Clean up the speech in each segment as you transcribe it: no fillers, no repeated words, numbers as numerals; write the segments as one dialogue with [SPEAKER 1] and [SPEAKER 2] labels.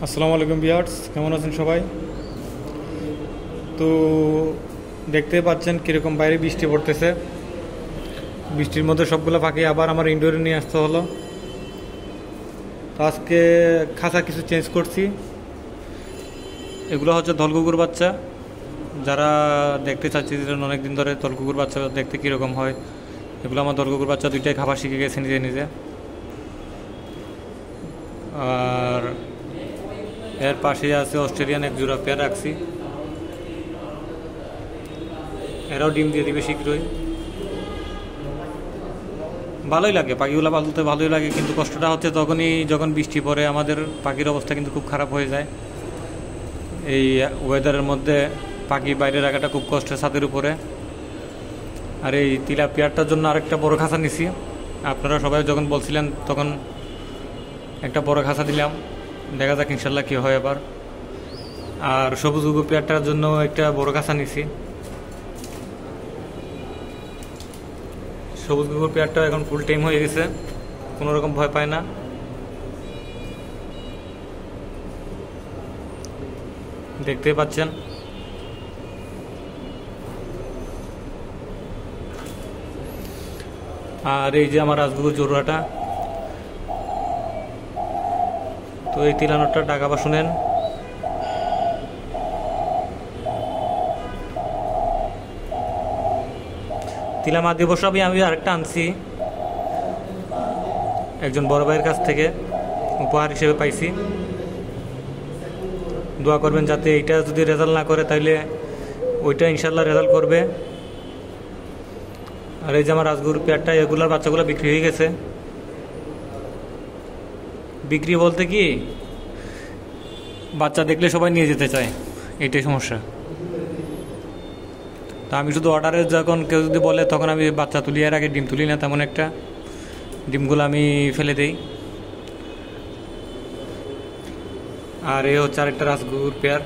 [SPEAKER 1] আসসালামু আলাইকুম ভিউয়ার্স, কেমন আছেন সবাই? তো দেখতে পাচ্ছেন কীরকম বাইরে বৃষ্টি পড়তেছে। বৃষ্টির মধ্যে সবগুলো পাখি আবার আমার ইনডোরে নিয়ে আসতে হলো। তো আজকে খাঁচা কিছু চেঞ্জ করছি। এগুলো হচ্ছে ধলকুকুর বাচ্চা। যারা দেখতে চাচ্ছিলেন অনেকদিন ধরে ধলকুকুর বাচ্চা দেখতে কীরকম হয়, এগুলো আমার ধলকুকুর বাচ্চা দুইটাই খাবার শিখে গেছে নিজে নিজে। আর এর পাশে আছে অস্ট্রেলিয়ান এক জোড়া পেয়ার রাখছি, এরাও ডিম দিয়ে দিবে শীঘ্রই। ভালোই লাগে, পাখিগুলো পালতে ভালোই লাগে, কিন্তু কষ্টটা হচ্ছে যখন বৃষ্টি পড়ে আমাদের পাখির অবস্থা কিন্তু খুব খারাপ হয়ে যায়। এই ওয়েদারের মধ্যে পাখি বাইরে রাখাটা খুব কষ্টের, ছাদের উপরে। আর এই তিলাপিয়ারটার জন্য আরেকটা বড় খাঁচা নিছি। আপনারা সবাই যখন বলছিলেন তখন একটা বড় খাঁচা দিলাম, দেখা যাক ইনশাল্লাহ কী হয় এবার। আর সবুজ গুগু পেয়ারটার জন্য একটা বড় খাঁচা নিছি। সবুজ গুগুর পেয়ারটা এখন ফুল টাইম হয়ে গেছে, কোনো রকম ভয় পায় না। দেখতে পাচ্ছেন। আর এই যে আমার রাজগুগুর জোড়াটা। তো এই তিলানোরটা টাকা বা শুনেন। তিলামা দিবস আমি আরেকটা আনছি একজন বড় ভাইয়ের কাছ থেকে, উপহার হিসেবে পাইছি। দোয়া করবেন যাতে এইটা যদি রেজাল্ট না করে তাহলে ওইটা ইনশাল্লাহ রেজাল্ট করবে। আর এই যে আমার রাজগুরু পেয়ারটা, এগুলার বাচ্চাগুলো বিক্রি হয়ে গেছে। বিক্রি বলতে কি, বাচ্চা দেখলে সবাই নিয়ে যেতে চায়, এইটাই সমস্যা। তা আমি শুধু অর্ডারে যখন কেউ যদি বলে তখন আমি বাচ্চা তুলি, এর আগে ডিম তুলি না তেমন একটা। ডিমগুলো আমি ফেলে দেই। আর এই হচ্ছে আরেকটা রাজগুরুর পেয়ার।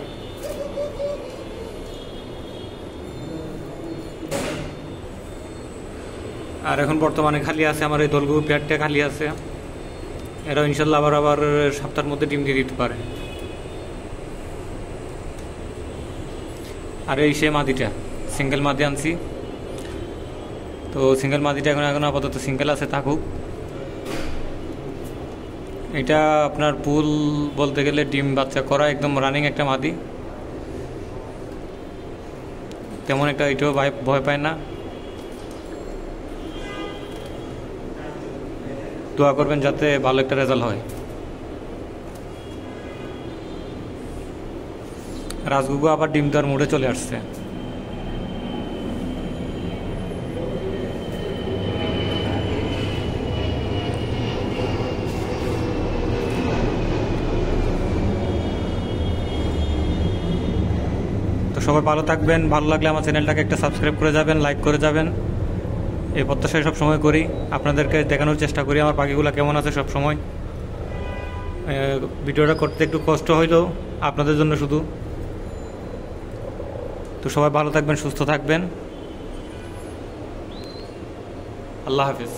[SPEAKER 1] আর এখন বর্তমানে খালি আছে আমার এই ধলগুরু পেয়ারটা খালি আছে। এরাও ইনশাল্লাহ আবার সপ্তাহের মধ্যে ডিম দিয়ে দিতে পারে। আর এই সে মাদিটা সিঙ্গেল মাদি আনছি। তো সিঙ্গেল মাদিটা এখন আপাতত সিঙ্গেল আছে, থাকুক। এটা আপনার পুল বলতে গেলে ডিম বাচ্চা করা একদম রানিং একটা মাদি, তেমন একটা এটাও ভয় পায় না। দোয়া করবেন যাতে ভালো একটা রেজাল্ট হয়। রাজগুগু আবার ডিম দেওয়ার মুডে চলে আসছে। তো সবাই ভালো থাকবেন। ভালো লাগলে আমার চ্যানেলটাকে একটা সাবস্ক্রাইব করে যাবেন, লাইক করে যাবেন। এই প্রত্যাশায় সব সময় করি, আপনাদেরকে দেখানোর চেষ্টা করি আমার পাখিগুলো কেমন আছে সব সময়। ভিডিওটা করতে একটু কষ্ট হইলেও আপনাদের জন্য শুধু। তো সবাই ভালো থাকবেন, সুস্থ থাকবেন। আল্লাহ হাফিজ।